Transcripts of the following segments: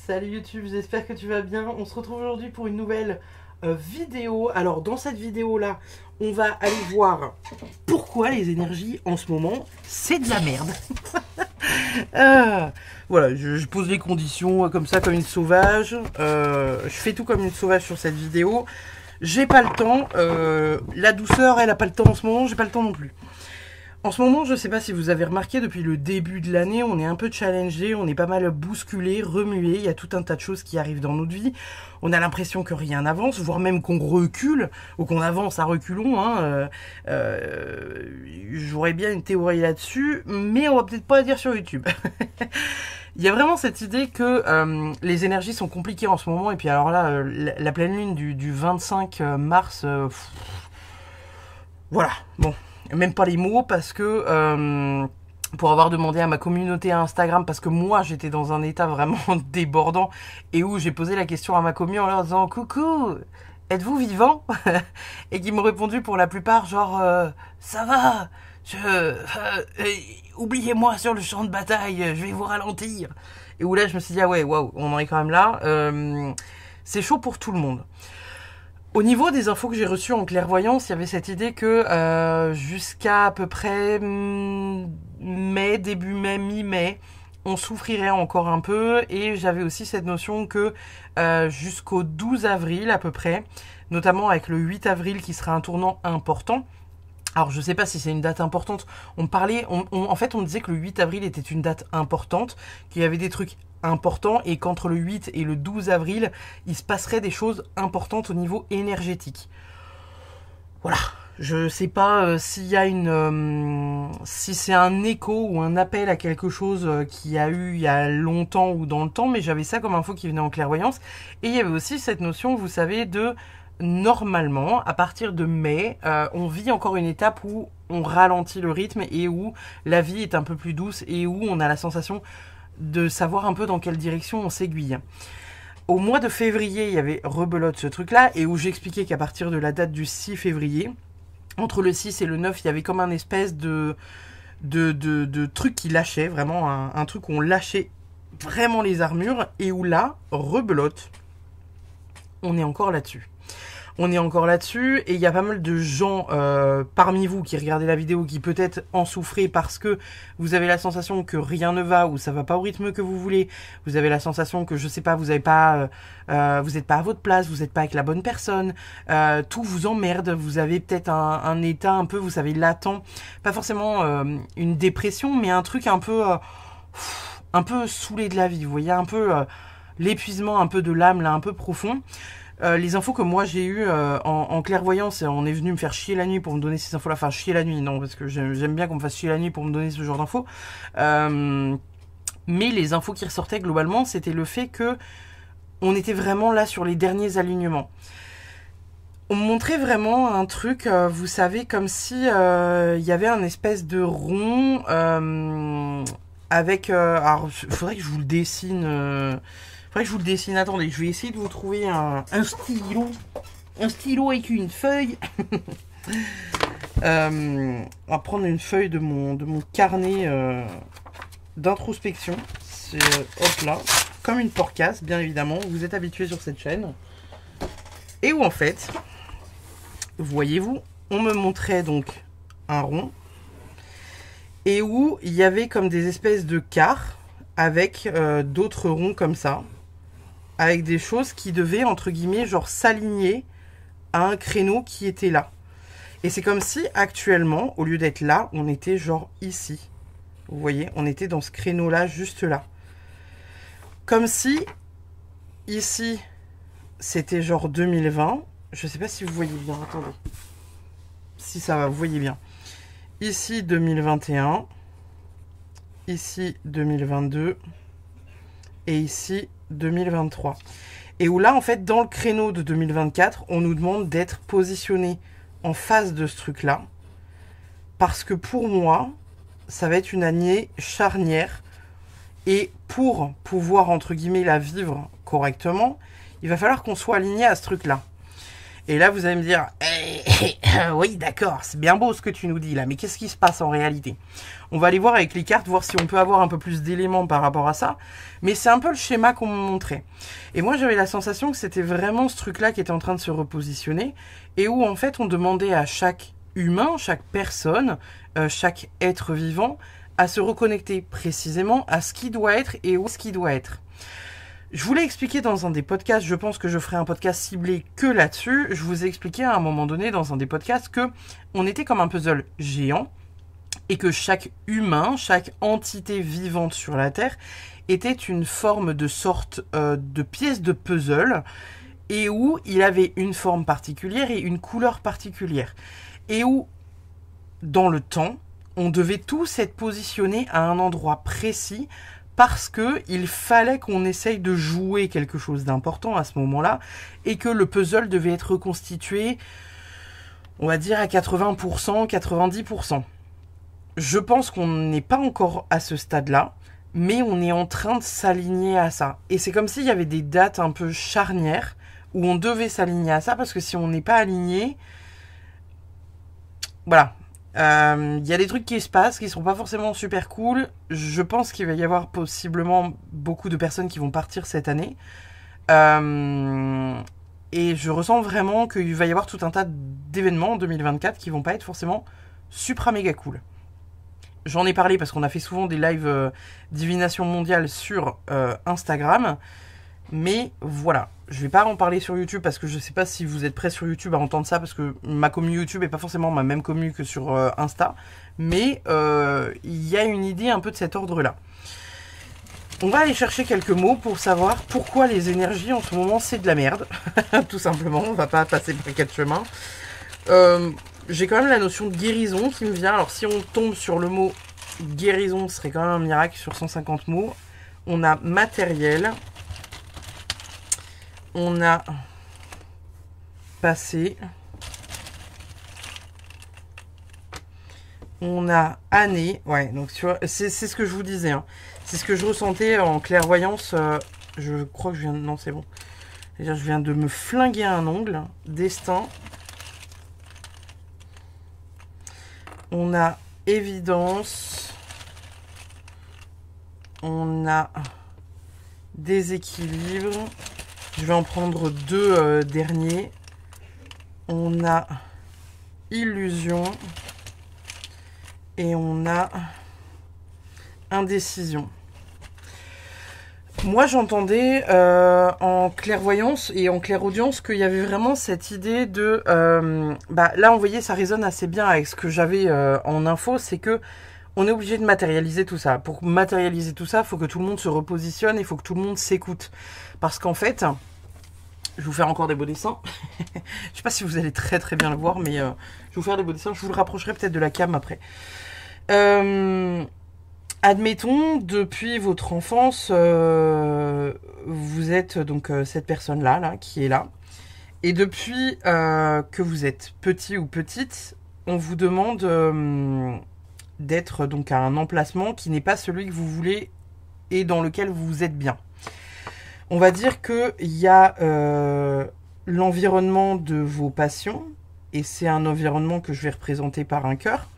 Salut YouTube, j'espère que tu vas bien. On se retrouve aujourd'hui pour une nouvelle vidéo. Alors dans cette vidéo là, on va aller voir pourquoi les énergies en ce moment, c'est de la merde. Voilà, je pose les conditions comme ça, comme une sauvage. Je fais tout comme une sauvage sur cette vidéo. J'ai pas le temps. La douceur, elle a pas le temps en ce moment, j'ai pas le temps non plus. En ce moment, je sais pas si vous avez remarqué, depuis le début de l'année, on est un peu challengé, on est pas mal bousculé, remué, il y a tout un tas de choses qui arrivent dans notre vie. On a l'impression que rien n'avance, voire même qu'on recule, ou qu'on avance à reculons. J'aurais bien une théorie là-dessus, mais on va peut-être pas la dire sur YouTube. Il y a vraiment cette idée que les énergies sont compliquées en ce moment, et puis alors là, la pleine lune du 25 mars, voilà, bon. Même pas les mots, parce que pour avoir demandé à ma communauté à Instagram, parce que moi j'étais dans un état vraiment débordant, et où j'ai posé la question à ma commu en leur disant coucou, êtes-vous vivant? Et qui m'ont répondu pour la plupart genre ça va, oubliez-moi sur le champ de bataille, je vais vous ralentir. Et où là je me suis dit ah ouais, waouh, on en est quand même là. C'est chaud pour tout le monde. Au niveau des infos que j'ai reçues en clairvoyance, il y avait cette idée que jusqu'à à peu près mai, début mai, mi-mai, on souffrirait encore un peu. Et j'avais aussi cette notion que jusqu'au 12 avril à peu près, notamment avec le 8 avril qui sera un tournant important. Alors je sais pas si c'est une date importante. En fait on disait que le 8 avril était une date importante, qu'il y avait des trucs importants et qu'entre le 8 et le 12 avril, il se passerait des choses importantes au niveau énergétique. Voilà. Je sais pas s'il y a si c'est un écho ou un appel à quelque chose qu'il y a eu il y a longtemps ou dans le temps, mais j'avais ça comme info qui venait en clairvoyance. Et il y avait aussi cette notion, vous savez, de normalement, à partir de mai, on vit encore une étape où on ralentit le rythme et où la vie est un peu plus douce et où on a la sensation de savoir un peu dans quelle direction on s'aiguille. Au mois de février, il y avait rebelote ce truc-là, et où j'expliquais qu'à partir de la date du 6 février, entre le 6 et le 9, il y avait comme un espèce de truc qui lâchait, vraiment un truc où on lâchait vraiment les armures, et où là, rebelote, on est encore là-dessus. On est encore là-dessus, et il y a pas mal de gens parmi vous qui regardez la vidéo qui peut-être en souffrez parce que vous avez la sensation que rien ne va ou ça va pas au rythme que vous voulez. Vous avez la sensation que, je sais pas, vous n'êtes pas à votre place, vous n'êtes pas avec la bonne personne, tout vous emmerde, vous avez peut-être un état un peu, vous savez, latent, pas forcément une dépression, mais un truc un peu saoulé de la vie, vous voyez, un peu l'épuisement un peu de l'âme, là, un peu profond. Les infos que moi j'ai eues en clairvoyance, on est venu me faire chier la nuit pour me donner ces infos-là. Enfin, chier la nuit, non, parce que j'aime bien qu'on me fasse chier la nuit pour me donner ce genre d'infos. Mais les infos qui ressortaient globalement, c'était le fait que on était vraiment là sur les derniers alignements. On me montrait vraiment un truc, vous savez, comme si il y avait un espèce de rond avec... alors, il faudrait que je vous le dessine... Attendez, je vais essayer de vous trouver un stylo. Un stylo avec une feuille. On va prendre une feuille de mon carnet d'introspection. C'est hop là, comme une porcasse, bien évidemment. Vous êtes habitués sur cette chaîne. Et où en fait, voyez-vous, on me montrait donc un rond. Et où il y avait comme des espèces de quarts avec d'autres ronds comme ça. Avec des choses qui devaient, entre guillemets, genre s'aligner à un créneau qui était là. Et c'est comme si, actuellement, au lieu d'être là, on était genre ici. Vous voyez, on était dans ce créneau-là, juste là. Comme si, ici, c'était genre 2020. Je sais pas si vous voyez bien, attendez. Si ça va, vous voyez bien. Ici, 2021. Ici, 2022. Et ici, 2023. Et où là, en fait, dans le créneau de 2024, on nous demande d'être positionné en face de ce truc-là. Parce que pour moi, ça va être une année charnière. Et pour pouvoir, entre guillemets, la vivre correctement, il va falloir qu'on soit aligné à ce truc-là. Et là, vous allez me dire, oui, d'accord, c'est bien beau ce que tu nous dis là, mais qu'est-ce qui se passe en réalité? On va aller voir avec les cartes, voir si on peut avoir un peu plus d'éléments par rapport à ça. Mais c'est un peu le schéma qu'on me montrait. Et moi, j'avais la sensation que c'était vraiment ce truc-là qui était en train de se repositionner, et où en fait, on demandait à chaque humain, chaque personne, chaque être vivant, à se reconnecter précisément à ce qui doit être et où ce qui doit être. Je vous l'ai expliqué dans un des podcasts, je pense que je ferai un podcast ciblé que là-dessus. Je vous ai expliqué à un moment donné dans un des podcasts que on était comme un puzzle géant et que chaque humain, chaque entité vivante sur la Terre était une forme de sorte de pièce de puzzle et où il avait une forme particulière et une couleur particulière. Et où, dans le temps, on devait tous être positionnés à un endroit précis parce que il fallait qu'on essaye de jouer quelque chose d'important à ce moment-là et que le puzzle devait être reconstitué, on va dire à 80%, 90%. Je pense qu'on n'est pas encore à ce stade-là, mais on est en train de s'aligner à ça. Et c'est comme s'il y avait des dates un peu charnières où on devait s'aligner à ça parce que si on n'est pas aligné, voilà. Y a des trucs qui se passent qui sont pas forcément super cool. Je pense qu'il va y avoir possiblement beaucoup de personnes qui vont partir cette année. Et je ressens vraiment qu'il va y avoir tout un tas d'événements en 2024 qui vont pas être forcément supra méga cool. J'en ai parlé parce qu'on a fait souvent des lives divination mondiale sur Instagram. Mais voilà, je vais pas en parler sur YouTube parce que je sais pas si vous êtes prêts sur YouTube à entendre ça parce que ma commu YouTube est pas forcément ma même commu que sur Insta. Mais il y a une idée un peu de cet ordre-là. On va aller chercher quelques mots pour savoir pourquoi les énergies en ce moment c'est de la merde. Tout simplement, on va pas passer par quatre chemins. J'ai quand même la notion de guérison qui me vient. Alors si on tombe sur le mot guérison, ce serait quand même un miracle sur 150 mots. On a matériel. On a passé. On a année. Ouais, donc tu vois, c'est ce que je vous disais. Hein. C'est ce que je ressentais en clairvoyance. Je crois que je viens de... Non, c'est bon. C'est-à-dire, je viens de me flinguer un ongle. Destin. On a évidence. On a déséquilibre. Je vais en prendre deux derniers. On a illusion. Et on a indécision. Moi, j'entendais en clairvoyance et en clairaudience qu'il y avait vraiment cette idée de... là, vous voyez, ça résonne assez bien avec ce que j'avais en info, c'est que on est obligé de matérialiser tout ça. Pour matérialiser tout ça, il faut que tout le monde se repositionne, il faut que tout le monde s'écoute. Parce qu'en fait, je vais vous faire encore des beaux dessins. Je sais pas si vous allez très très bien le voir, mais je vais vous faire des beaux dessins. Je vous le rapprocherai peut-être de la cam après. Admettons, depuis votre enfance, vous êtes donc cette personne-là, là, qui est là. Et depuis que vous êtes petit ou petite, on vous demande d'être donc à un emplacement qui n'est pas celui que vous voulez et dans lequel vous êtes bien. On va dire qu'il y a l'environnement de vos passions, et c'est un environnement que je vais représenter par un cœur.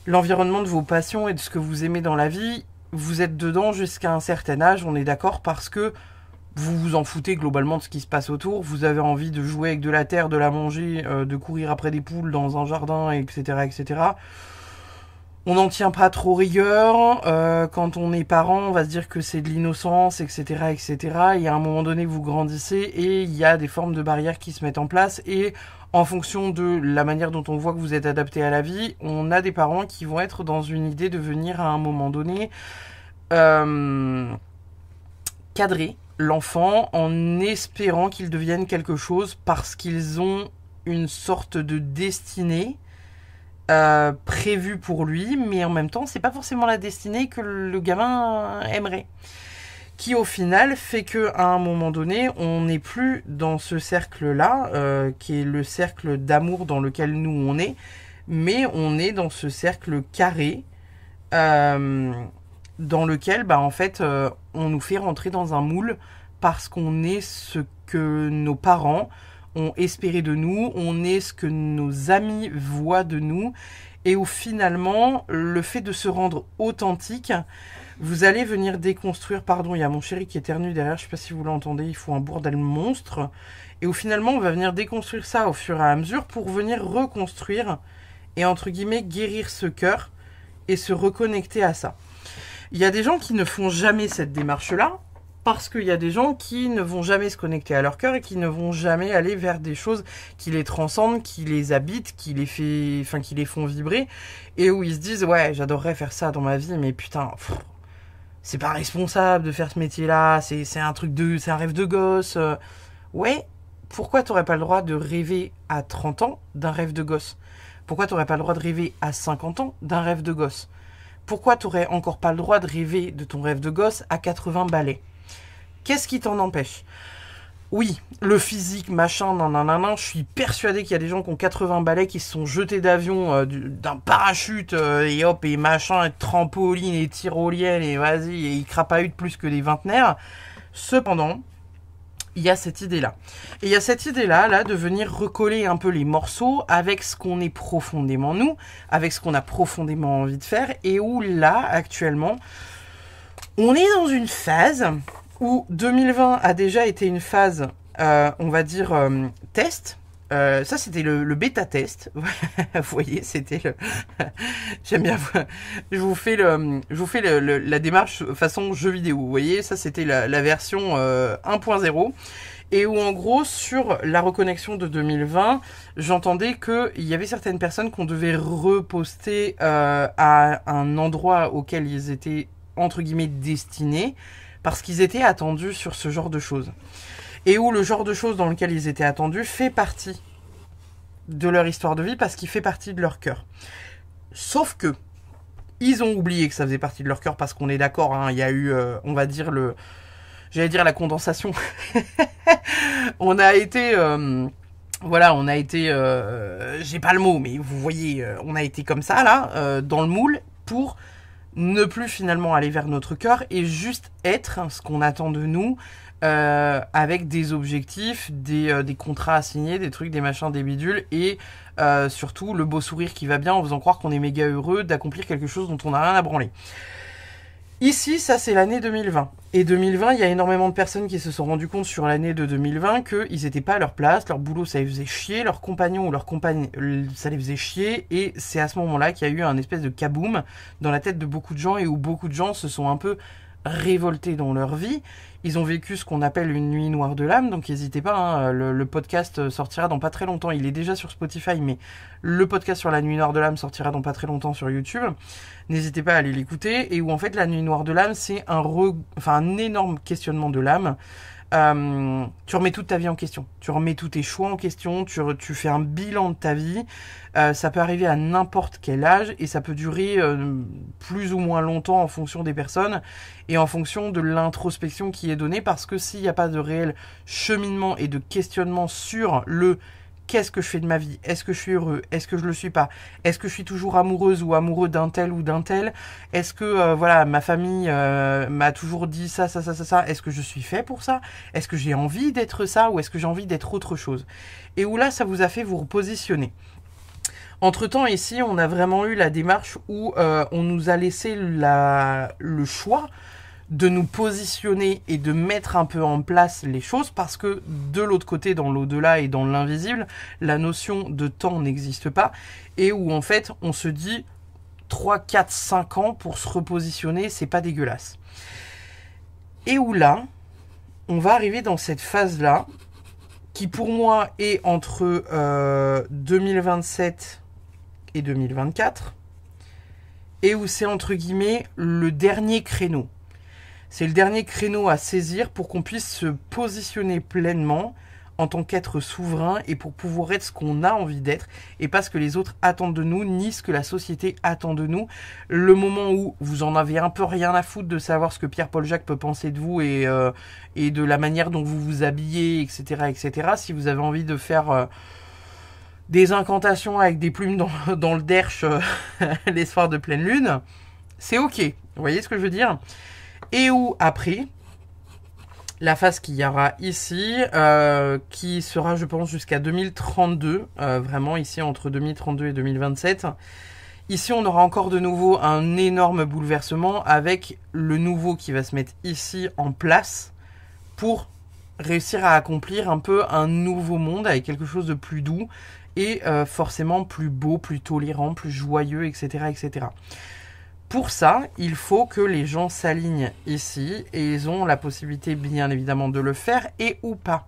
L'environnement de vos passions et de ce que vous aimez dans la vie, vous êtes dedans jusqu'à un certain âge, on est d'accord, parce que vous vous en foutez globalement de ce qui se passe autour. Vous avez envie de jouer avec de la terre, de la manger, de courir après des poules dans un jardin, etc., etc. On n'en tient pas trop rigueur. Quand on est parent, on va se dire que c'est de l'innocence, etc., etc. Et à un moment donné, vous grandissez et il y a des formes de barrières qui se mettent en place. Et en fonction de la manière dont on voit que vous êtes adapté à la vie, on a des parents qui vont être dans une idée de venir à un moment donné cadrer l'enfant en espérant qu'il devienne quelque chose parce qu'ils ont une sorte de destinée prévu pour lui, mais en même temps, c'est pas forcément la destinée que le gamin aimerait. Qui au final fait que à un moment donné, on n'est plus dans ce cercle-là, qui est le cercle d'amour dans lequel nous on est, mais on est dans ce cercle carré, dans lequel, en fait, on nous fait rentrer dans un moule parce qu'on est ce que nos parents ont espéré de nous, on est ce que nos amis voient de nous, et où finalement, le fait de se rendre authentique, vous allez venir déconstruire, pardon, il y a mon chéri qui éternue derrière, je sais pas si vous l'entendez, il faut un bordel monstre, et où finalement, on va venir déconstruire ça au fur et à mesure pour venir reconstruire, et entre guillemets, guérir ce cœur, et se reconnecter à ça. Il y a des gens qui ne font jamais cette démarche-là, parce qu'il y a des gens qui ne vont jamais se connecter à leur cœur et qui ne vont jamais aller vers des choses qui les transcendent, qui les habitent, qui les font vibrer, et où ils se disent ouais, j'adorerais faire ça dans ma vie, mais putain, c'est pas responsable de faire ce métier-là, c'est un rêve de gosse. Ouais, pourquoi t'aurais pas le droit de rêver à 30 ans d'un rêve de gosse? Pourquoi t'aurais pas le droit de rêver à 50 ans d'un rêve de gosse? Pourquoi t'aurais encore pas le droit de rêver de ton rêve de gosse à 80 balais? Qu'est-ce qui t'en empêche? Oui, le physique, machin, nanana, je suis persuadé qu'il y a des gens qui ont 80 balais qui se sont jetés d'avion, d'un parachute, et hop, et machin, et trampoline, et tyrolienne, et vas-y, et ils crapahutent plus que des vingtenaires. Cependant, il y a cette idée-là. Et il y a cette idée-là, là, de venir recoller un peu les morceaux avec ce qu'on est profondément nous, avec ce qu'on a profondément envie de faire, et où là, actuellement, on est dans une phase où 2020 a déjà été une phase, on va dire, test. Ça, c'était le bêta-test. Vous voyez, c'était le... J'aime bien... Je vous fais la démarche façon jeu vidéo. Vous voyez, ça, c'était la version 1.0. Et où, en gros, sur la reconnexion de 2020, j'entendais qu'il y avait certaines personnes qu'on devait reposter à un endroit auquel ils étaient, entre guillemets, destinés, parce qu'ils étaient attendus sur ce genre de choses. Et où le genre de choses dans lequel ils étaient attendus fait partie de leur histoire de vie, parce qu'il fait partie de leur cœur. Sauf que, ils ont oublié que ça faisait partie de leur cœur, parce qu'on est d'accord, hein, il y a eu, on va dire, j'allais dire la condensation. On a été... voilà, on a été... j'ai pas le mot, mais vous voyez, on a été comme ça, là, dans le moule, pour ne plus finalement aller vers notre cœur et juste être ce qu'on attend de nous, avec des objectifs, des contrats à signer, des trucs, des machins, des bidules, et surtout le beau sourire qui va bien en faisant croire qu'on est méga heureux d'accomplir quelque chose dont on n'a rien à branler. Ici, ça c'est l'année 2020. Et 2020, il y a énormément de personnes qui se sont rendues compte sur l'année de 2020 qu'ils n'étaient pas à leur place, leur boulot ça les faisait chier, leurs compagnons ou leurs compagnes ça les faisait chier, et c'est à ce moment-là qu'il y a eu un espèce de kaboom dans la tête de beaucoup de gens, et où beaucoup de gens se sont un peu révoltés dans leur vie. Ils ont vécu ce qu'on appelle une nuit noire de l'âme, donc n'hésitez pas, hein, le podcast sortira dans pas très longtemps, il est déjà sur Spotify, mais le podcast sur la nuit noire de l'âme sortira dans pas très longtemps sur YouTube. N'hésitez pas à aller l'écouter, et où en fait la nuit noire de l'âme, c'est un énorme questionnement de l'âme. Tu remets toute ta vie en question, tu remets tous tes choix en question, tu fais un bilan de ta vie. Ça peut arriver à n'importe quel âge, et ça peut durer plus ou moins longtemps en fonction des personnes et en fonction de l'introspection qui est donnée, parce que s'il n'y a pas de réel cheminement et de questionnement sur le qu'est-ce que je fais de ma vie, est-ce que je suis heureux, est-ce que je le suis pas, est-ce que je suis toujours amoureuse ou amoureux d'un tel ou d'un tel, est-ce que voilà, ma famille m'a toujours dit ça, est-ce que je suis fait pour ça, est-ce que j'ai envie d'être ça, ou est-ce que j'ai envie d'être autre chose, et où là ça vous a fait vous repositionner. Entre-temps, ici, on a vraiment eu la démarche où on nous a laissé le choix de nous positionner et de mettre un peu en place les choses, parce que de l'autre côté, dans l'au-delà et dans l'invisible, la notion de temps n'existe pas, et où en fait, on se dit 3, 4, 5 ans pour se repositionner, c'est pas dégueulasse. Et où là, on va arriver dans cette phase-là, qui pour moi est entre 2027 et 2024, et où c'est entre guillemets le dernier créneau. C'est le dernier créneau à saisir pour qu'on puisse se positionner pleinement en tant qu'être souverain, et pour pouvoir être ce qu'on a envie d'être, et pas ce que les autres attendent de nous, ni ce que la société attend de nous. Le moment où vous en avez un peu rien à foutre de savoir ce que Pierre-Paul Jacques peut penser de vous, et de la manière dont vous vous habillez, etc., etc. Si vous avez envie de faire des incantations avec des plumes dans le derche les soirs de pleine lune, c'est ok. Vous voyez ce que je veux dire? Et où après, la phase qu'il y aura ici, qui sera, je pense, jusqu'à 2032, vraiment ici entre 2032 et 2027. Ici, on aura encore de nouveau un énorme bouleversement avec le nouveau qui va se mettre ici en place pour réussir à accomplir un peu un nouveau monde avec quelque chose de plus doux et forcément plus beau, plus tolérant, plus joyeux, etc., etc. Pour ça, il faut que les gens s'alignent ici et ils ont la possibilité bien évidemment de le faire et ou pas.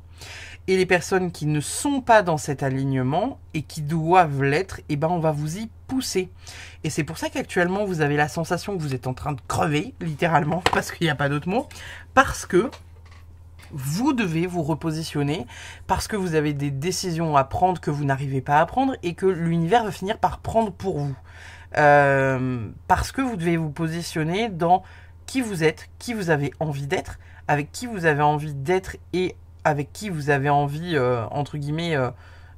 Et les personnes qui ne sont pas dans cet alignement et qui doivent l'être, eh ben on va vous y pousser. Et c'est pour ça qu'actuellement vous avez la sensation que vous êtes en train de crever, littéralement, parce qu'il n'y a pas d'autre mot, parce que vous devez vous repositionner, parce que vous avez des décisions à prendre que vous n'arrivez pas à prendre et que l'univers va finir par prendre pour vous. Parce que vous devez vous positionner dans qui vous êtes, qui vous avez envie d'être, avec qui vous avez envie d'être et avec qui vous avez envie, entre guillemets,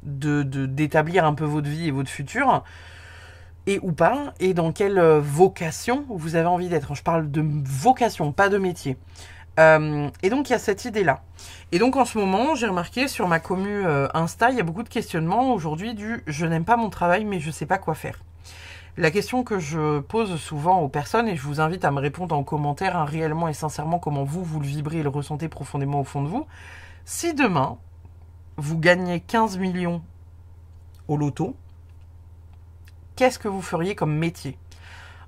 d'établir un peu votre vie et votre futur, et ou pas, et dans quelle vocation vous avez envie d'être. Je parle de vocation, pas de métier. Et donc il y a cette idée-là. Et donc en ce moment, j'ai remarqué sur ma commu Insta, il y a beaucoup de questionnements aujourd'hui du « je n'aime pas mon travail, mais je ne sais pas quoi faire ». La question que je pose souvent aux personnes, et je vous invite à me répondre en commentaire, réellement et sincèrement comment vous le vibrez et le ressentez profondément au fond de vous. Si demain, vous gagnez 15 millions au loto, qu'est-ce que vous feriez comme métier ?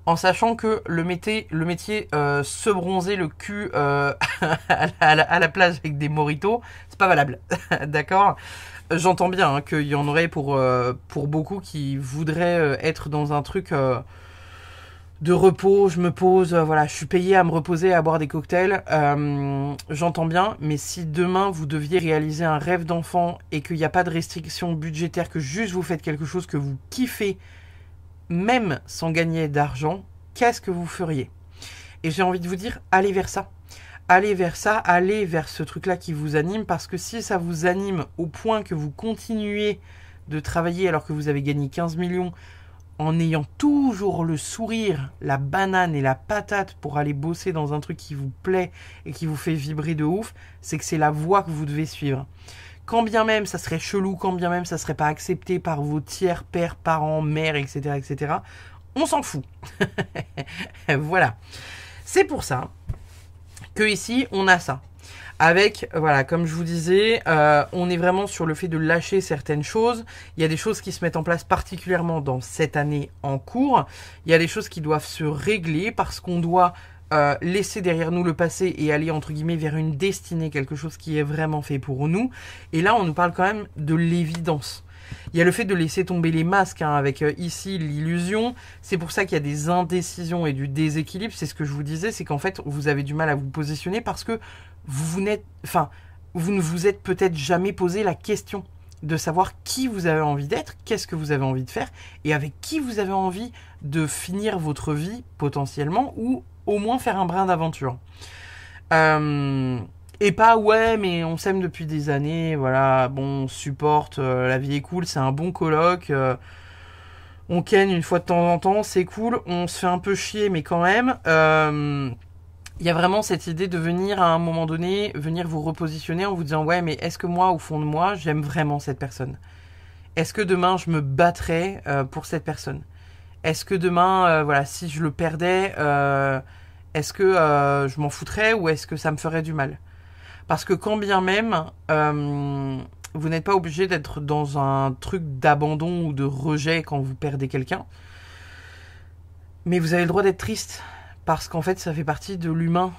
En sachant que le métier se bronzer le cul à la plage avec des mojitos, c'est pas valable, d'accord ? J'entends bien hein, qu'il y en aurait pour beaucoup qui voudraient être dans un truc de repos, je me pose, voilà, je suis payé à me reposer, à boire des cocktails, j'entends bien, mais si demain vous deviez réaliser un rêve d'enfant et qu'il n'y a pas de restrictions budgétaires, que juste vous faites quelque chose que vous kiffez, même sans gagner d'argent, qu'est-ce que vous feriez ? Et j'ai envie de vous dire, allez vers ça. Allez vers ça, allez vers ce truc-là qui vous anime, parce que si ça vous anime au point que vous continuez de travailler alors que vous avez gagné 15 millions, en ayant toujours le sourire, la banane et la patate pour aller bosser dans un truc qui vous plaît et qui vous fait vibrer de ouf, c'est que c'est la voie que vous devez suivre. Quand bien même ça serait chelou, quand bien même ça serait pas accepté par vos tiers, pères, parents, mères, etc., etc., on s'en fout. Voilà. C'est pour ça que ici, on a ça. Avec, voilà, comme je vous disais, on est vraiment sur le fait de lâcher certaines choses. Il y a des choses qui se mettent en place particulièrement dans cette année en cours. Il y a des choses qui doivent se régler parce qu'on doit laisser derrière nous le passé et aller, entre guillemets, vers une destinée, quelque chose qui est vraiment fait pour nous. Et là, on nous parle quand même de l'évidence. Il y a le fait de laisser tomber les masques, hein, avec ici l'illusion. C'est pour ça qu'il y a des indécisions et du déséquilibre. C'est ce que je vous disais, c'est qu'en fait, vous avez du mal à vous positionner parce que vous ne vous êtes peut-être jamais posé la question de savoir qui vous avez envie d'être, qu'est-ce que vous avez envie de faire et avec qui vous avez envie de finir votre vie potentiellement ou au moins faire un brin d'aventure. Et pas, ouais, mais on s'aime depuis des années, voilà, bon, on supporte, la vie est cool, c'est un bon coloc, on ken une fois de temps en temps, c'est cool, on se fait un peu chier, mais quand même, il y a vraiment cette idée de venir à un moment donné, venir vous repositionner en vous disant, ouais, mais est-ce que moi, au fond de moi, j'aime vraiment cette personne ? Est-ce que demain, je me battrais pour cette personne ? Est-ce que demain, voilà, si je le perdais, est-ce que je m'en foutrais ou est-ce que ça me ferait du mal ? Parce que quand bien même, vous n'êtes pas obligé d'être dans un truc d'abandon ou de rejet quand vous perdez quelqu'un. Mais vous avez le droit d'être triste. Parce qu'en fait, ça fait partie de l'humain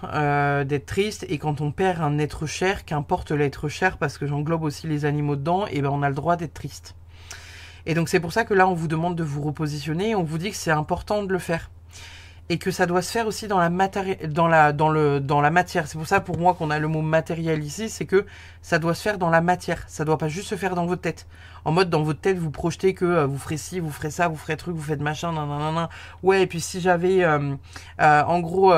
d'être triste. Et quand on perd un être cher, qu'importe l'être cher, parce que j'englobe aussi les animaux dedans, et ben on a le droit d'être triste. Et donc c'est pour ça que là, on vous demande de vous repositionner. On vous dit que c'est important de le faire. Et que ça doit se faire aussi dans la matière. C'est pour ça, pour moi, qu'on a le mot matériel ici, c'est que ça doit se faire dans la matière. Ça doit pas juste se faire dans votre tête. En mode, dans votre tête, vous projetez que vous ferez ci, vous ferez ça, vous ferez truc, vous faites machin, nanana. Ouais, et puis si j'avais, en gros,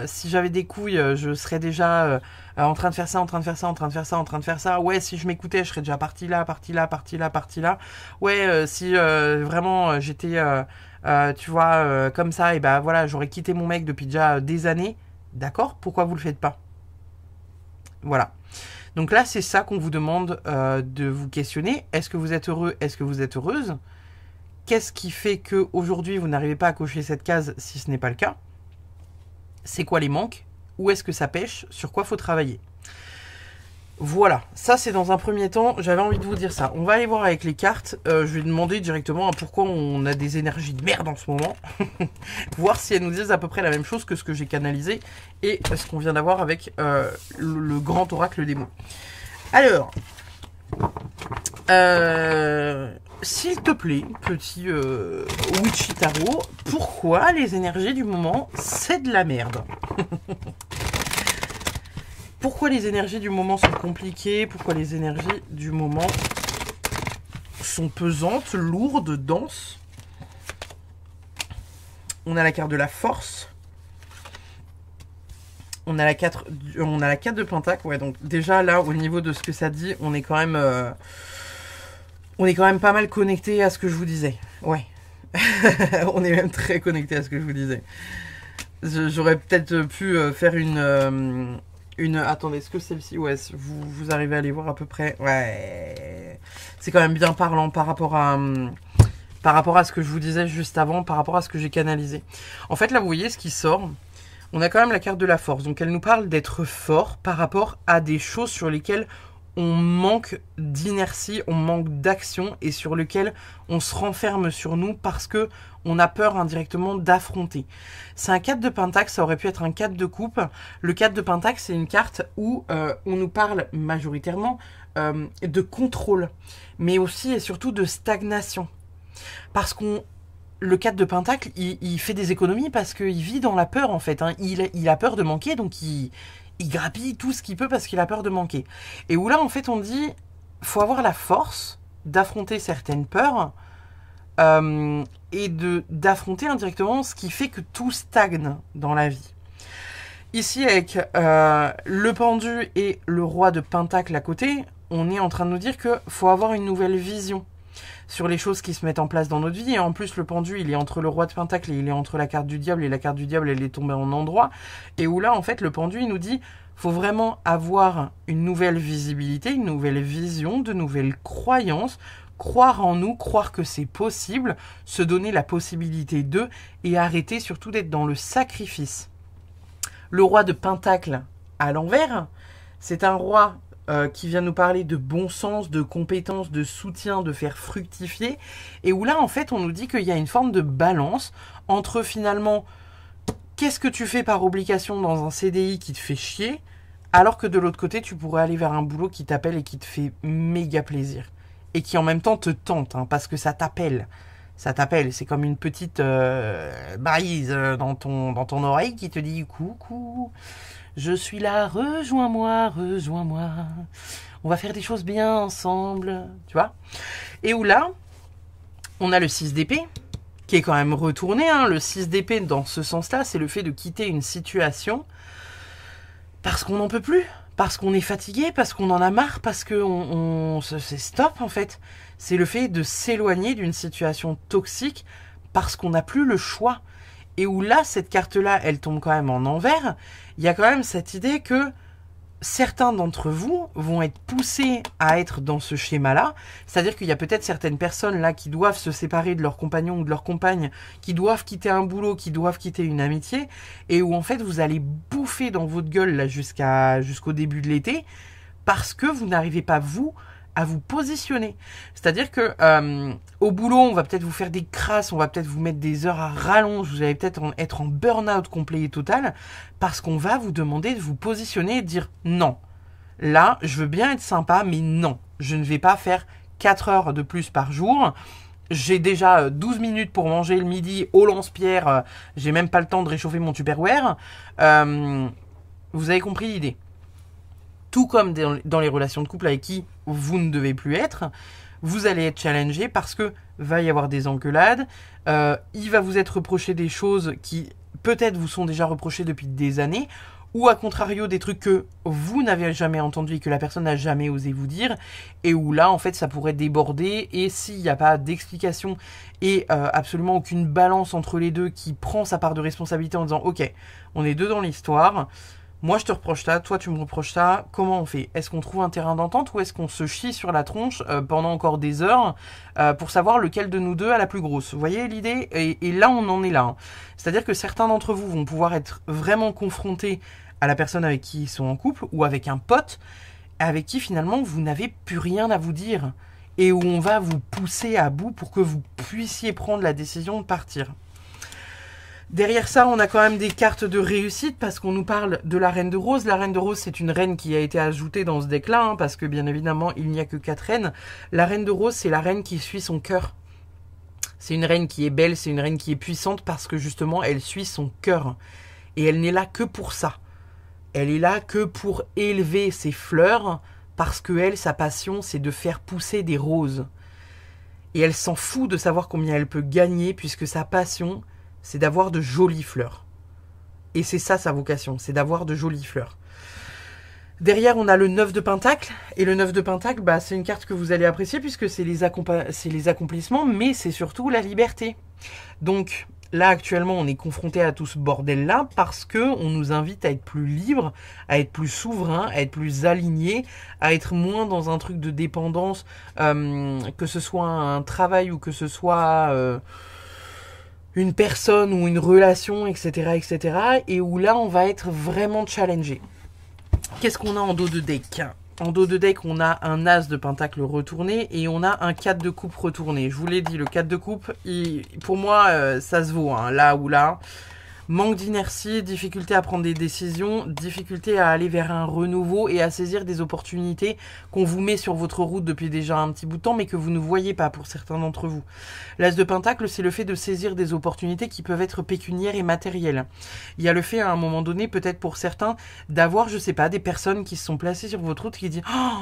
si j'avais des couilles, je serais déjà en train de faire ça, en train de faire ça, en train de faire ça, en train de faire ça. Ouais, si je m'écoutais, je serais déjà parti là, parti là, parti là, parti là. Ouais, si vraiment j'étais... tu vois, comme ça, et ben voilà, j'aurais quitté mon mec depuis déjà des années. D'accord ? Pourquoi vous le faites pas ? Voilà. Donc là, c'est ça qu'on vous demande de vous questionner. Est-ce que vous êtes heureux? Est-ce que vous êtes heureuse? Qu'est-ce qui fait qu'aujourd'hui, vous n'arrivez pas à cocher cette case si ce n'est pas le cas? C'est quoi les manques? Où est-ce que ça pêche? Sur quoi faut travailler? Voilà, ça c'est dans un premier temps, j'avais envie de vous dire ça. On va aller voir avec les cartes, je vais demander directement pourquoi on a des énergies de merde en ce moment. Voir si elles nous disent à peu près la même chose que ce que j'ai canalisé et ce qu'on vient d'avoir avec le grand oracle des mots. Alors, s'il te plaît, petit Wichitaro, pourquoi les énergies du moment, c'est de la merde? Pourquoi les énergies du moment sont compliquées? Pourquoi les énergies du moment sont pesantes, lourdes, denses? On a la carte de la force. On a la 4 de Pentacle. Ouais, donc déjà là, au niveau de ce que ça dit, on est quand même pas mal connecté à ce que je vous disais. Ouais. On est même très connecté à ce que je vous disais. J'aurais peut-être pu faire attendez, est-ce que celle-ci, ouais, vous arrivez à les voir à peu près? Ouais, c'est quand même bien parlant par rapport à ce que je vous disais juste avant, par rapport à ce que j'ai canalisé. En fait, là, vous voyez ce qui sort. On a quand même la carte de la force. Donc, elle nous parle d'être fort par rapport à des choses sur lesquelles on manque d'inertie, on manque d'action et sur lesquelles on se renferme sur nous parce que on a peur indirectement d'affronter. C'est un 4 de Pentacle, ça aurait pu être un 4 de coupe. Le 4 de Pentacle, c'est une carte où on nous parle majoritairement de contrôle, mais aussi et surtout de stagnation. Parce le 4 de Pentacle, il fait des économies parce qu'il vit dans la peur en fait. Hein. Il a peur de manquer, donc il grappille tout ce qu'il peut parce qu'il a peur de manquer. Et où là, en fait, on dit, faut avoir la force d'affronter certaines peurs et d'affronter indirectement ce qui fait que tout stagne dans la vie. Ici, avec le pendu et le roi de Pentacle à côté, on est en train de nous dire qu'il faut avoir une nouvelle vision sur les choses qui se mettent en place dans notre vie. Et en plus, le pendu, il est entre le roi de Pentacle et il est entre la carte du diable. Et la carte du diable, elle est tombée en endroit. Et où là, en fait, le pendu, il nous dit, faut vraiment avoir une nouvelle visibilité, une nouvelle vision, de nouvelles croyances, croire en nous, croire que c'est possible, se donner la possibilité d'eux et arrêter surtout d'être dans le sacrifice. Le roi de Pentacle à l'envers, c'est un roi qui vient nous parler de bon sens, de compétences, de soutien, de faire fructifier. Et où là, en fait, on nous dit qu'il y a une forme de balance entre finalement, qu'est-ce que tu fais par obligation dans un CDI qui te fait chier, alors que de l'autre côté, tu pourrais aller vers un boulot qui t'appelle et qui te fait méga plaisir. Et qui en même temps te tente, hein, parce que ça t'appelle. Ça t'appelle, c'est comme une petite brise dans ton oreille qui te dit « Coucou ». Je suis là, rejoins-moi, rejoins-moi. On va faire des choses bien ensemble, tu vois. Et où là, on a le 6 d'épée, qui est quand même retourné. Hein. Le 6 d'épée, dans ce sens-là, c'est le fait de quitter une situation parce qu'on n'en peut plus, parce qu'on est fatigué, parce qu'on en a marre, parce que c'est stop, en fait. C'est le fait de s'éloigner d'une situation toxique parce qu'on n'a plus le choix. Et où là, cette carte-là, elle tombe quand même en envers. Il y a quand même cette idée que certains d'entre vous vont être poussés à être dans ce schéma-là. C'est-à-dire qu'il y a peut-être certaines personnes là qui doivent se séparer de leur compagnon ou de leur compagne, qui doivent quitter un boulot, qui doivent quitter une amitié, et où en fait vous allez bouffer dans votre gueule là jusqu'au début de l'été, parce que vous n'arrivez pas, vous, à vous positionner. C'est-à-dire que au boulot, on va peut-être vous faire des crasses, on va peut-être vous mettre des heures à rallonge, vous allez peut-être être en burn-out complet et total, parce qu'on va vous demander de vous positionner et de dire non. Là, je veux bien être sympa, mais non. Je ne vais pas faire 4 heures de plus par jour. J'ai déjà 12 minutes pour manger le midi au lance-pierre. J'ai même pas le temps de réchauffer mon Tupperware. Vous avez compris l'idée. Tout comme dans les relations de couple avec qui vous ne devez plus être, vous allez être challengé parce que va y avoir des engueulades, il va vous être reproché des choses qui peut-être vous sont déjà reprochées depuis des années, ou à contrario des trucs que vous n'avez jamais entendus et que la personne n'a jamais osé vous dire, et où là en fait ça pourrait déborder, et s'il n'y a pas d'explication et absolument aucune balance entre les deux qui prend sa part de responsabilité en disant ok, on est deux dans l'histoire, Moi, je te reproche ça, toi, tu me reproches ça. Comment on fait? Est-ce qu'on trouve un terrain d'entente ou est-ce qu'on se chie sur la tronche pendant encore des heures pour savoir lequel de nous deux a la plus grosse? Vous voyez l'idée? Et là, on en est là. Hein. C'est-à-dire que certains d'entre vous vont pouvoir être vraiment confrontés à la personne avec qui ils sont en couple ou avec un pote avec qui, finalement, vous n'avez plus rien à vous dire et où on va vous pousser à bout pour que vous puissiez prendre la décision de partir. Derrière ça, on a quand même des cartes de réussite parce qu'on nous parle de la Reine de Rose. La Reine de Rose, c'est une reine qui a été ajoutée dans ce deck-là, hein, parce que bien évidemment, il n'y a que 4 reines. La Reine de Rose, c'est la reine qui suit son cœur. C'est une reine qui est belle, c'est une reine qui est puissante parce que justement, elle suit son cœur. Et elle n'est là que pour ça. Elle est là que pour élever ses fleurs parce que elle, sa passion, c'est de faire pousser des roses. Et elle s'en fout de savoir combien elle peut gagner puisque sa passion, c'est d'avoir de jolies fleurs. Et c'est ça sa vocation, c'est d'avoir de jolies fleurs. Derrière, on a le 9 de Pentacle. Et le 9 de Pentacle, bah, c'est une carte que vous allez apprécier puisque c'est les accomplissements, mais c'est surtout la liberté. Donc là, actuellement, on est confronté à tout ce bordel-là parce qu'on nous invite à être plus libre, à être plus souverain, à être plus aligné, à être moins dans un truc de dépendance, que ce soit un travail ou que ce soit... une personne ou une relation, etc., etc. Et où là, on va être vraiment challengé. Qu'est-ce qu'on a en dos de deck? En dos de deck, on a un As de Pentacle retourné et on a un 4 de coupe retourné. Je vous l'ai dit, le 4 de coupe, pour moi, ça se vaut, hein, là ou là. Manque d'inertie, difficulté à prendre des décisions, difficulté à aller vers un renouveau et à saisir des opportunités qu'on vous met sur votre route depuis déjà un petit bout de temps, mais que vous ne voyez pas pour certains d'entre vous. L'As de Pentacle, c'est le fait de saisir des opportunités qui peuvent être pécuniaires et matérielles. Il y a le fait, à un moment donné, peut-être pour certains, d'avoir, je sais pas, des personnes qui se sont placées sur votre route qui disent « Oh,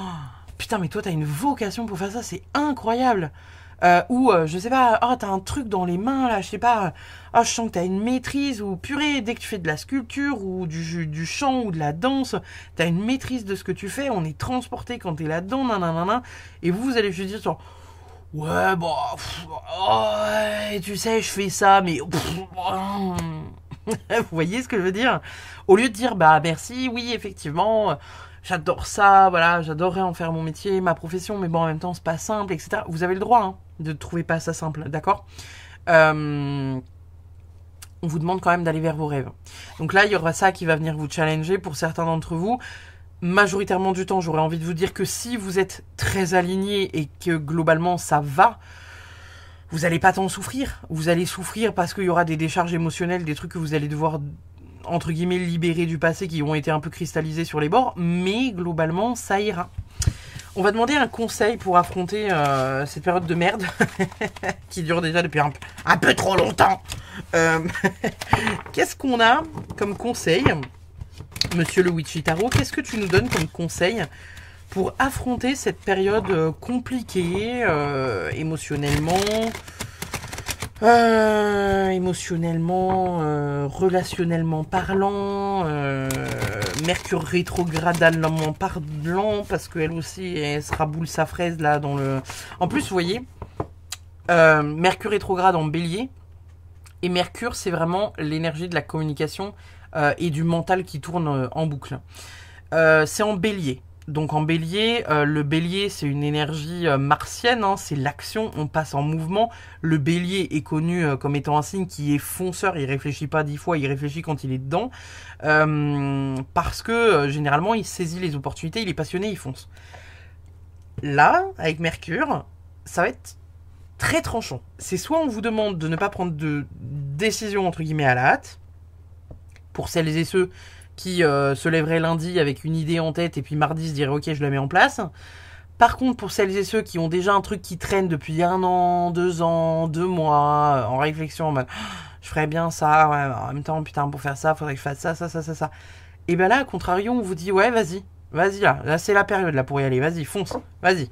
putain, mais toi, t'as une vocation pour faire ça, c'est incroyable !» je sais pas, oh, t'as un truc dans les mains, là, je sais pas, oh, je sens que t'as une maîtrise, ou purée, dès que tu fais de la sculpture, ou du chant, ou de la danse, t'as une maîtrise de ce que tu fais, on est transporté quand t'es là-dedans, nanana, et vous allez juste dire genre, ouais, bon, ouais, tu sais, je fais ça, mais... Vous voyez ce que je veux dire? Au lieu de dire, bah, merci, oui, effectivement... J'adore ça, voilà, j'adorerais en faire mon métier, ma profession, mais bon, en même temps, c'est pas simple, etc. Vous avez le droit hein, de trouver pas ça simple, d'accord? On vous demande quand même d'aller vers vos rêves. Donc là, il y aura ça qui va venir vous challenger pour certains d'entre vous. Majoritairement du temps, j'aurais envie de vous dire que si vous êtes très aligné et que globalement ça va, vous n'allez pas tant souffrir. Vous allez souffrir parce qu'il y aura des décharges émotionnelles, des trucs que vous allez devoir... entre guillemets, libérés du passé qui ont été un peu cristallisés sur les bords, mais globalement, ça ira. On va demander un conseil pour affronter cette période de merde qui dure déjà depuis un peu trop longtemps. Qu'est-ce qu'on a comme conseil, Monsieur le Wichitaro? Qu'est-ce que tu nous donnes comme conseil pour affronter cette période compliquée émotionnellement relationnellement parlant, Mercure rétrogradalement parlant, parce qu'elle aussi, elle se raboule sa fraise là dans le... En plus, vous voyez, Mercure rétrograde en Bélier, et Mercure, c'est vraiment l'énergie de la communication et du mental qui tourne en boucle. C'est en Bélier. Donc en Bélier, le Bélier c'est une énergie martienne, hein, c'est l'action, on passe en mouvement. Le Bélier est connu comme étant un signe qui est fonceur, il réfléchit pas 10 fois, il réfléchit quand il est dedans. Parce que généralement il saisit les opportunités, il est passionné, il fonce. Là, avec Mercure, ça va être très tranchant. C'est soit on vous demande de ne pas prendre de décision entre guillemets à la hâte, pour celles et ceux qui se lèveraient lundi avec une idée en tête et puis mardi se diraient ok je la mets en place. Par contre pour celles et ceux qui ont déjà un truc qui traîne depuis 1 an, 2 ans, 2 mois, en réflexion en mode je ferais bien ça, ouais, en même temps putain pour faire ça faudrait que je fasse ça. Et ben là à contrario on vous dit ouais vas-y là c'est la période là pour y aller, vas-y fonce, vas-y.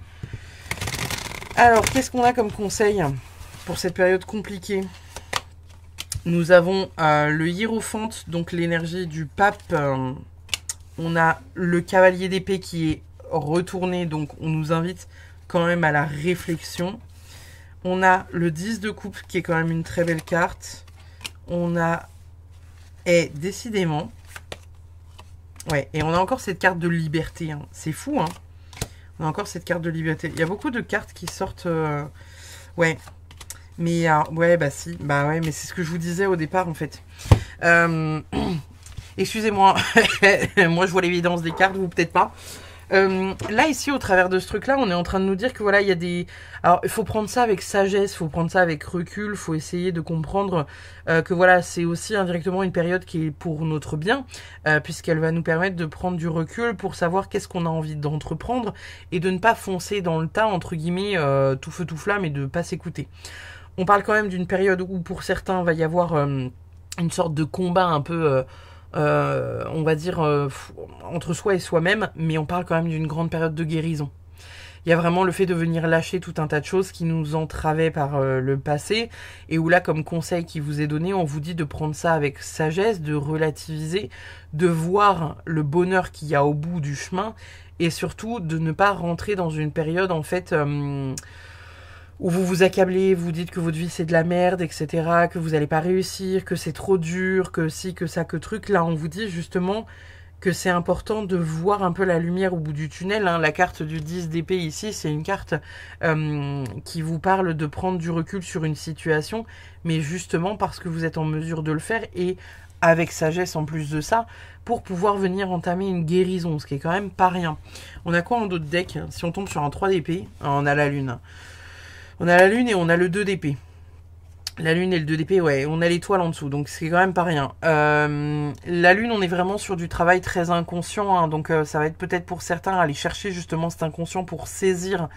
Alors qu'est-ce qu'on a comme conseil pour cette période compliquée? Nous avons le Hiérophante, donc l'énergie du pape. On a le cavalier d'épée qui est retourné, donc on nous invite quand même à la réflexion. On a le 10 de coupe qui est quand même une très belle carte. On a, et décidément, Ouais, et on a encore cette carte de liberté. Hein. C'est fou, hein. On a encore cette carte de liberté. Il y a beaucoup de cartes qui sortent... Ouais. Mais, ouais, bah si. Bah ouais, mais c'est ce que je vous disais au départ, en fait. Excusez-moi. Moi, je vois l'évidence des cartes, vous peut-être pas. Là, ici, au travers de ce truc-là, on est en train de nous dire que voilà, il y a des... Alors, il faut prendre ça avec sagesse, il faut prendre ça avec recul, il faut essayer de comprendre que voilà, c'est aussi indirectement une période qui est pour notre bien, puisqu'elle va nous permettre de prendre du recul pour savoir qu'est-ce qu'on a envie d'entreprendre et de ne pas foncer dans le tas, entre guillemets, tout feu tout flamme et de ne pas s'écouter. On parle quand même d'une période où pour certains, il va y avoir une sorte de combat un peu... on va dire entre soi et soi-même, mais on parle quand même d'une grande période de guérison. Il y a vraiment le fait de venir lâcher tout un tas de choses qui nous entravaient par le passé, et où là, comme conseil qui vous est donné, on vous dit de prendre ça avec sagesse, de relativiser, de voir le bonheur qu'il y a au bout du chemin, et surtout de ne pas rentrer dans une période en fait... où vous vous accablez, vous dites que votre vie c'est de la merde, etc., que vous n'allez pas réussir, que c'est trop dur, que si, que ça, que truc. Là, on vous dit justement que c'est important de voir un peu la lumière au bout du tunnel. Hein. La carte du 10 d'épée ici, c'est une carte qui vous parle de prendre du recul sur une situation, mais justement parce que vous êtes en mesure de le faire et avec sagesse en plus de ça, pour pouvoir venir entamer une guérison, ce qui est quand même pas rien. On a quoi en d'autres decks? Si on tombe sur un 3 d'épée, on a la lune. On a la lune et on a le 2 d'épée. La lune et le 2 d'épée, ouais, on a l'étoile en dessous, donc c'est quand même pas rien. La lune, on est vraiment sur du travail très inconscient, hein, donc ça va être peut-être pour certains aller chercher justement cet inconscient pour saisir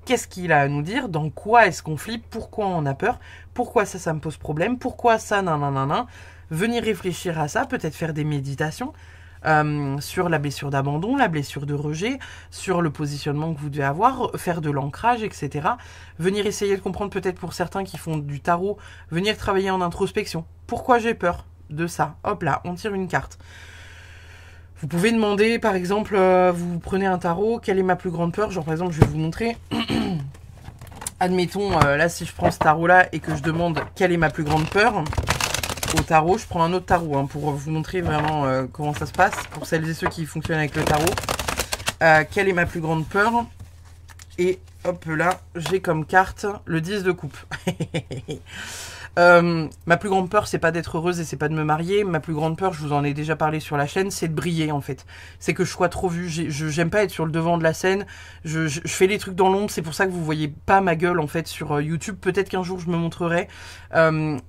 qu'est-ce qu'il a à nous dire, dans quoi est-ce qu'on flippe, pourquoi on a peur, pourquoi ça me pose problème, pourquoi ça, nanana. Venir réfléchir à ça, peut-être faire des méditations. Sur la blessure d'abandon, la blessure de rejet, sur le positionnement que vous devez avoir, faire de l'ancrage, etc. Venir essayer de comprendre peut-être pour certains qui font du tarot, venir travailler en introspection. Pourquoi j'ai peur de ça? Hop là, on tire une carte. Vous pouvez demander, par exemple, vous prenez un tarot, quelle est ma plus grande peur? Genre par exemple, je vais vous montrer. Admettons, là si je prends ce tarot-là et que je demande quelle est ma plus grande peur... Au tarot, je prends un autre tarot hein, pour vous montrer vraiment comment ça se passe, pour celles et ceux qui fonctionnent avec le tarot. Quelle est ma plus grande peur? Et hop là, j'ai comme carte le 10 de coupe. Ma plus grande peur, c'est pas d'être heureuse et c'est pas de me marier. Ma plus grande peur, je vous en ai déjà parlé sur la chaîne, c'est de briller en fait. C'est que je sois trop vue. J'aime pas être sur le devant de la scène. Je fais les trucs dans l'ombre. C'est pour ça que vous voyez pas ma gueule en fait sur YouTube. Peut-être qu'un jour je me montrerai.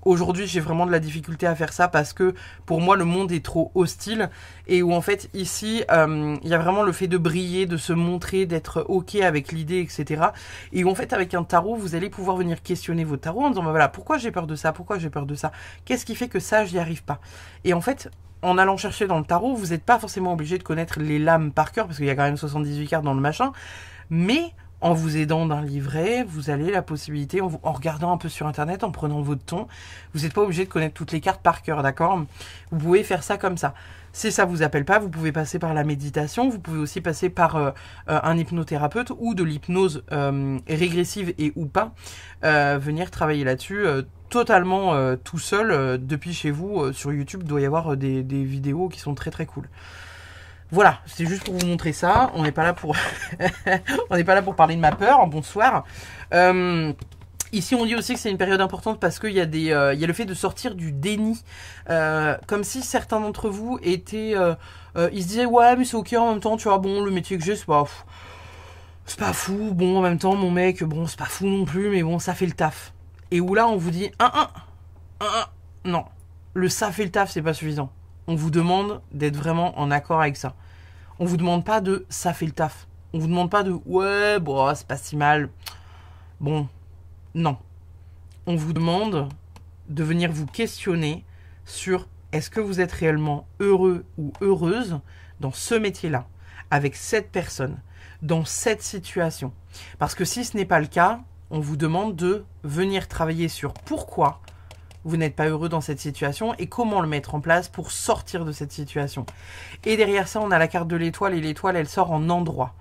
Aujourd'hui, j'ai vraiment de la difficulté à faire ça parce que pour moi, le monde est trop hostile et où en fait ici, il y a vraiment le fait de briller, de se montrer, d'être ok avec l'idée, etc. Et où en fait, avec un tarot, vous allez pouvoir venir questionner vos tarots en disant bah, voilà, pourquoi j'ai peur de ça, pourquoi j'ai peur de ça, qu'est-ce qui fait que ça, j'y arrive pas. Et en fait, en allant chercher dans le tarot, vous n'êtes pas forcément obligé de connaître les lames par cœur, parce qu'il y a quand même 78 cartes dans le machin, mais en vous aidant d'un livret, vous avez la possibilité, en regardant un peu sur internet, en prenant votre temps, vous n'êtes pas obligé de connaître toutes les cartes par cœur, d'accord? Vous pouvez faire ça comme ça. Si ça vous appelle pas, vous pouvez passer par la méditation, vous pouvez aussi passer par un hypnothérapeute ou de l'hypnose régressive et ou pas, venir travailler là-dessus totalement tout seul depuis chez vous. Sur YouTube, il doit y avoir des vidéos qui sont très très cool. Voilà, c'est juste pour vous montrer ça. On n'est pas là pour on n'est pas là pour parler de ma peur. Bonsoir. Ici, on dit aussi que c'est une période importante parce qu'il y a il y a le fait de sortir du déni. Comme si certains d'entre vous étaient... ils se disaient, ouais, mais c'est ok en même temps, tu vois, bon, le métier que j'ai, c'est pas fou. Bon, en même temps, mon mec, bon, c'est pas fou non plus, mais bon, ça fait le taf. Et où là, on vous dit, non, le ça fait le taf, c'est pas suffisant. On vous demande d'être vraiment en accord avec ça. On vous demande pas de ça fait le taf. On vous demande pas de ouais, bon, c'est pas si mal. Bon, non. On vous demande de venir vous questionner sur est-ce que vous êtes réellement heureux ou heureuse dans ce métier-là, avec cette personne, dans cette situation. Parce que si ce n'est pas le cas, on vous demande de venir travailler sur pourquoi vous n'êtes pas heureux dans cette situation et comment le mettre en place pour sortir de cette situation. Et derrière ça, on a la carte de l'étoile et l'étoile, elle sort en endroit.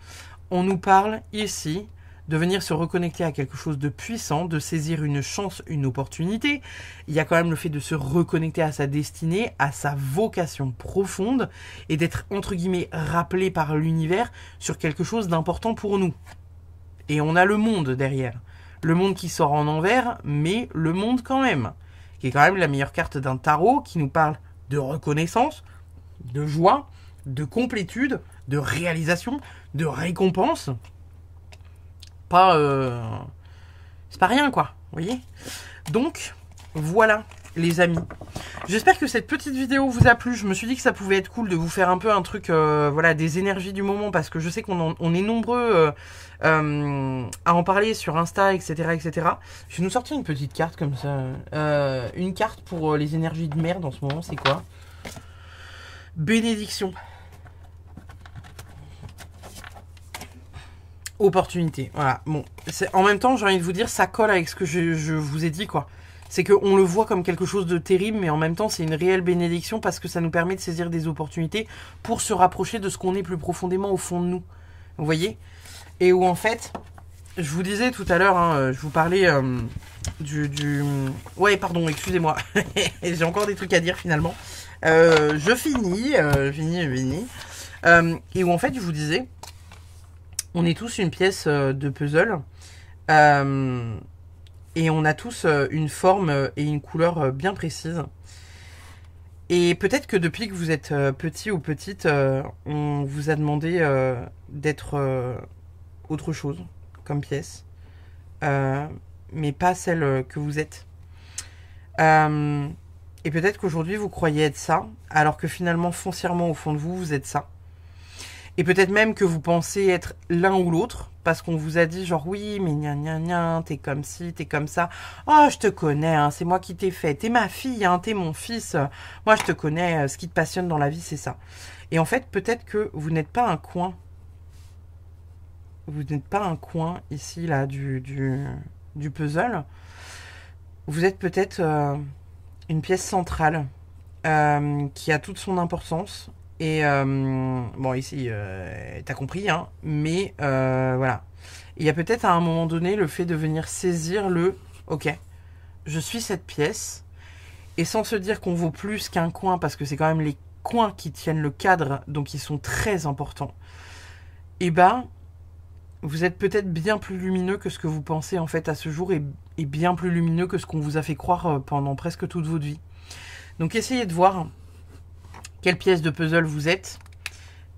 On nous parle ici de venir se reconnecter à quelque chose de puissant, de saisir une chance, une opportunité. Il y a quand même le fait de se reconnecter à sa destinée, à sa vocation profonde, et d'être, entre guillemets, rappelé par l'univers sur quelque chose d'important pour nous. Et on a le monde derrière. Le monde qui sort en envers, mais le monde quand même. Qui est quand même la meilleure carte d'un tarot, qui nous parle de reconnaissance, de joie, de complétude, de réalisation, de récompense. Pas... c'est pas rien, quoi. Vous voyez? Donc, voilà, les amis. J'espère que cette petite vidéo vous a plu. Je me suis dit que ça pouvait être cool de vous faire un peu un truc, voilà, des énergies du moment, parce que je sais qu'on est nombreux à en parler sur Insta, etc., etc. Je vais nous sortir une petite carte comme ça. Une carte pour les énergies de merde en ce moment, c'est quoi? Bénédiction. Opportunité. Voilà. Bon, en même temps, j'ai envie de vous dire, ça colle avec ce que je vous ai dit, quoi. C'est qu'on le voit comme quelque chose de terrible, mais en même temps, c'est une réelle bénédiction parce que ça nous permet de saisir des opportunités pour se rapprocher de ce qu'on est plus profondément au fond de nous. Vous voyez? Et où, en fait, je vous disais tout à l'heure, hein, je vous parlais Ouais, pardon, excusez-moi. J'ai encore des trucs à dire, finalement. Je finis. Et où, en fait, je vous disais, on est tous une pièce de puzzle. Et on a tous une forme et une couleur bien précises. Et peut-être que depuis que vous êtes petit ou petite, on vous a demandé d'être autre chose comme pièce. Mais pas celle que vous êtes. Et peut-être qu'aujourd'hui vous croyez être ça, alors que finalement foncièrement au fond de vous, vous êtes ça. Et peut-être même que vous pensez être l'un ou l'autre, parce qu'on vous a dit genre oui, mais gna gna gna, t'es comme ci, t'es comme ça. Oh, je te connais, hein, c'est moi qui t'ai fait. T'es ma fille, hein, t'es mon fils. Moi, je te connais, ce qui te passionne dans la vie, c'est ça. Et en fait, peut-être que vous n'êtes pas un coin. Vous n'êtes pas un coin ici, là, du puzzle. Vous êtes peut-être une pièce centrale qui a toute son importance. Et bon, ici, t'as compris, hein, mais voilà. Il y a peut-être à un moment donné le fait de venir saisir le « Ok, je suis cette pièce », et sans se dire qu'on vaut plus qu'un coin, parce que c'est quand même les coins qui tiennent le cadre, donc ils sont très importants. Et ben, vous êtes peut-être bien plus lumineux que ce que vous pensez en fait à ce jour, et bien plus lumineux que ce qu'on vous a fait croire pendant presque toute votre vie. Donc essayez de voir quelle pièce de puzzle vous êtes,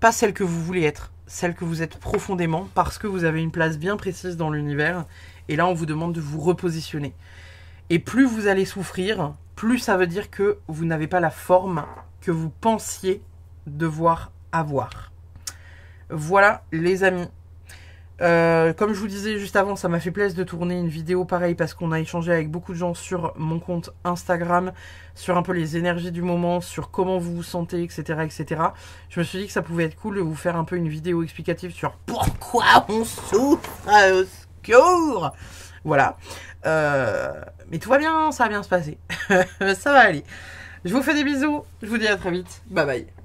pas celle que vous voulez être, celle que vous êtes profondément, parce que vous avez une place bien précise dans l'univers, et là on vous demande de vous repositionner. Et plus vous allez souffrir, plus ça veut dire que vous n'avez pas la forme que vous pensiez devoir avoir. Voilà les amis. Comme je vous disais juste avant, ça m'a fait plaisir de tourner une vidéo pareille parce qu'on a échangé avec beaucoup de gens sur mon compte Instagram, sur un peu les énergies du moment, sur comment vous vous sentez, etc., etc. Je me suis dit que ça pouvait être cool de vous faire un peu une vidéo explicative sur pourquoi on souffre au secours. Voilà. Mais tout va bien, ça va bien se passer. Ça va aller. Je vous fais des bisous. Je vous dis à très vite. Bye bye.